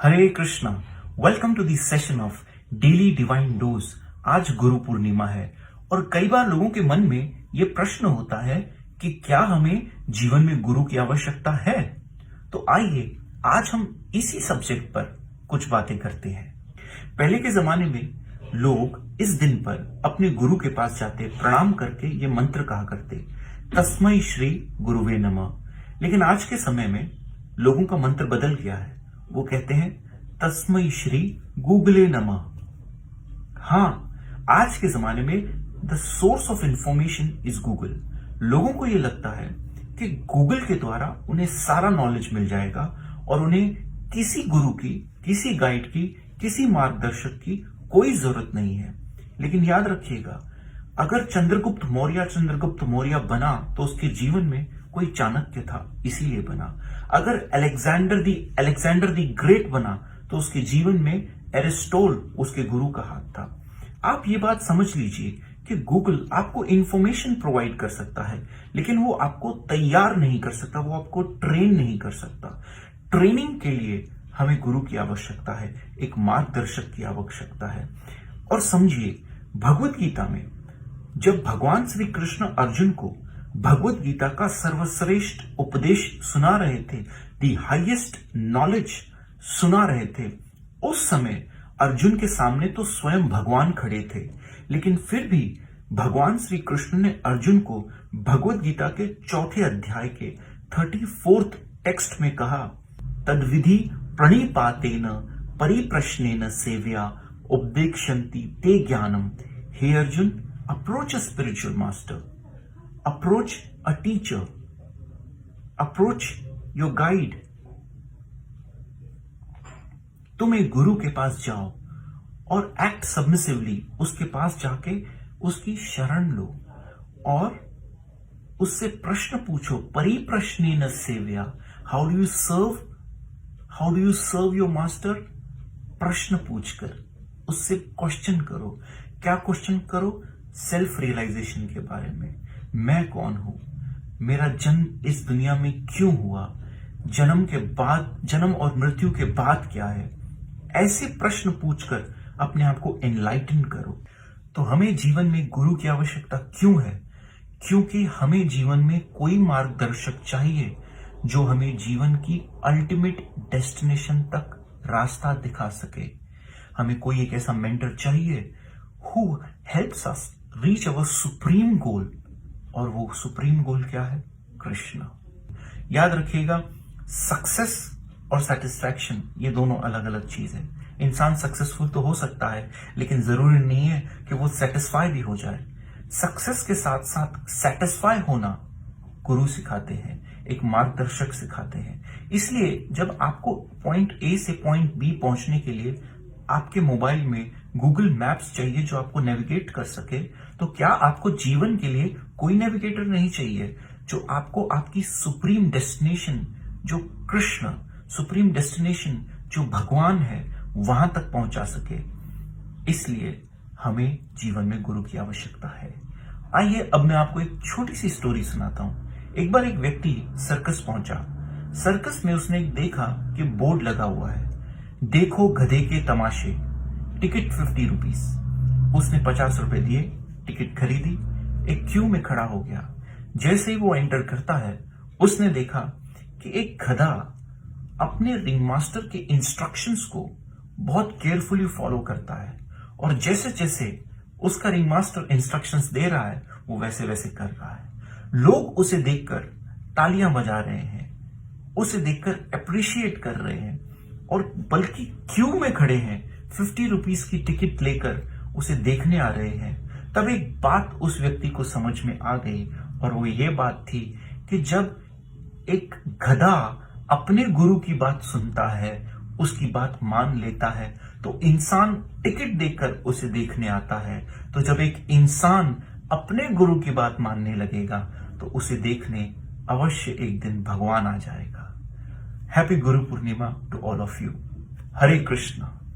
Hare Krishna. Welcome to the session of daily divine dose. आज गुरु पूर्णिमा है और कई बार लोगों के मन में यह प्रश्न होता है कि क्या हमें जीवन में गुरु की आवश्यकता है। तो आइए आज हम इसी सब्जेक्ट पर कुछ बातें करते हैं। पहले के जमाने में लोग इस दिन पर अपने गुरु के पास जाते, प्रणाम करके ये मंत्र कहा करते, तस्मै श्री गुरुवे नमः। लेकिन आज के समय में लोगों का मंत्र बदल गया है। वो कहते हैं तस्मै श्री गूगले नमः। हाँ, आज के जमाने में the source of information is Google. लोगों को यह लगता है कि गूगल के द्वारा उन्हें सारा नॉलेज मिल जाएगा और उन्हें किसी गुरु की, किसी गाइड की, किसी मार्गदर्शक की कोई जरूरत नहीं है। लेकिन याद रखिएगा, अगर चंद्रगुप्त मौर्य बना तो उसके जीवन में कोई चाणक्य था, इसीलिए बना। अगर अलेक्जेंडर दी ग्रेट बना तो उसके जीवन में एरिस्टोल उसके गुरु का हाथ था। आप ये बात समझ लीजिए कि गूगल आपको इंफॉर्मेशन प्रोवाइड कर सकता है, लेकिन वो आपको तैयार नहीं कर सकता, वो आपको ट्रेन नहीं कर सकता। ट्रेनिंग के लिए हमें गुरु की आवश्यकता है, एक मार्गदर्शक की आवश्यकता है। और समझिए, भगवत गीता में जब भगवान श्री कृष्ण अर्जुन को भगवत गीता का सर्वश्रेष्ठ उपदेश सुना रहे थे, दी हाईएस्ट नॉलेज सुना रहे थे, उस समय अर्जुन के सामने तो स्वयं भगवान खड़े थे। लेकिन फिर भी भगवान श्री कृष्ण ने अर्जुन को भगवत गीता के चौथे अध्याय के 34th टेक्स्ट में कहा, तद्विधि प्रणिपातेन परिप्रश्नेन सेव्या उपदेक्षन्ति ते ज्ञानम। हे Arjun, approach a spiritual master, approach a teacher, approach your guide। तुम एक गुरु के पास जाओ और एक्ट सबमिसिवली, उसके पास जाके उसकी शरण लो और उससे प्रश्न पूछो। परिप्रश्नेन सेव्या, how do you serve your master. प्रश्न पूछकर उससे क्वेश्चन करो। क्या क्वेश्चन करो? सेल्फ रियलाइजेशन के बारे में। मैं कौन हूं, मेरा जन्म इस दुनिया में क्यों हुआ, जन्म और मृत्यु के बाद क्या है। ऐसे प्रश्न पूछकर अपने आप को एनलाइटन करो। तो हमें जीवन में गुरु की आवश्यकता क्यों है? क्योंकि हमें जीवन में कोई मार्गदर्शक चाहिए जो हमें जीवन की अल्टीमेट डेस्टिनेशन तक रास्ता दिखा सके। हमें कोई एक ऐसा मेंटर चाहिए who helps us reach our supreme goal। और वो सुप्रीम गोल क्या है? कृष्ण। याद रखिएगा, सक्सेस और सेटिस्फैक्शन ये दोनों अलग अलग चीज है। इंसान सक्सेसफुल तो हो सकता है, लेकिन जरूरी नहीं है कि वो सेटिस्फाई भी हो जाए। सक्सेस के साथ साथ सेटिस्फाई होना गुरु सिखाते हैं, एक मार्गदर्शक सिखाते हैं। इसलिए जब आपको पॉइंट ए से पॉइंट बी पहुंचने के लिए आपके मोबाइल में गूगल मैप्स चाहिए जो आपको नेविगेट कर सके, तो क्या आपको जीवन के लिए कोई नेविगेटर नहीं चाहिए जो आपको आपकी सुप्रीम डेस्टिनेशन, जो कृष्ण, सुप्रीम डेस्टिनेशन जो भगवान है, वहां तक पहुंचा सके। इसलिए हमें जीवन में गुरु की आवश्यकता है। आइए अब मैं आपको एक छोटी सी स्टोरी सुनाता हूं। एक बार एक व्यक्ति सर्कस पहुंचा। सर्कस में उसने देखा कि बोर्ड लगा हुआ है, देखो गधे के तमाशे, टिकट 50 रुपीज। उसने 50 रुपए दिए, टिकट खरीदी, एक क्यू में खड़ा हो गया। जैसे ही वो एंटर करता है, उसने देखा कि एक गधा अपने रिंग मास्टर के इंस्ट्रक्शंस को बहुत केयरफुली फॉलो करता है और जैसे जैसे उसका रिंग मास्टर इंस्ट्रक्शंस दे रहा है, वो वैसे वैसे कर रहा है। लोग उसे देखकर तालियां बजा रहे हैं, उसे देखकर अप्रिशिएट कर रहे हैं और बल्कि क्यू में खड़े हैं, 50 रुपीज की टिकट लेकर उसे देखने आ रहे हैं। तब एक बात उस व्यक्ति को समझ में आ गई और वो ये बात थी कि जब एक गधा अपने गुरु की बात सुनता है, उसकी बात मान लेता है, तो इंसान टिकट देकर उसे देखने आता है। तो जब एक इंसान अपने गुरु की बात मानने लगेगा तो उसे देखने अवश्य एक दिन भगवान आ जाएगा। Happy Guru Purnima to all of you. Hare Krishna.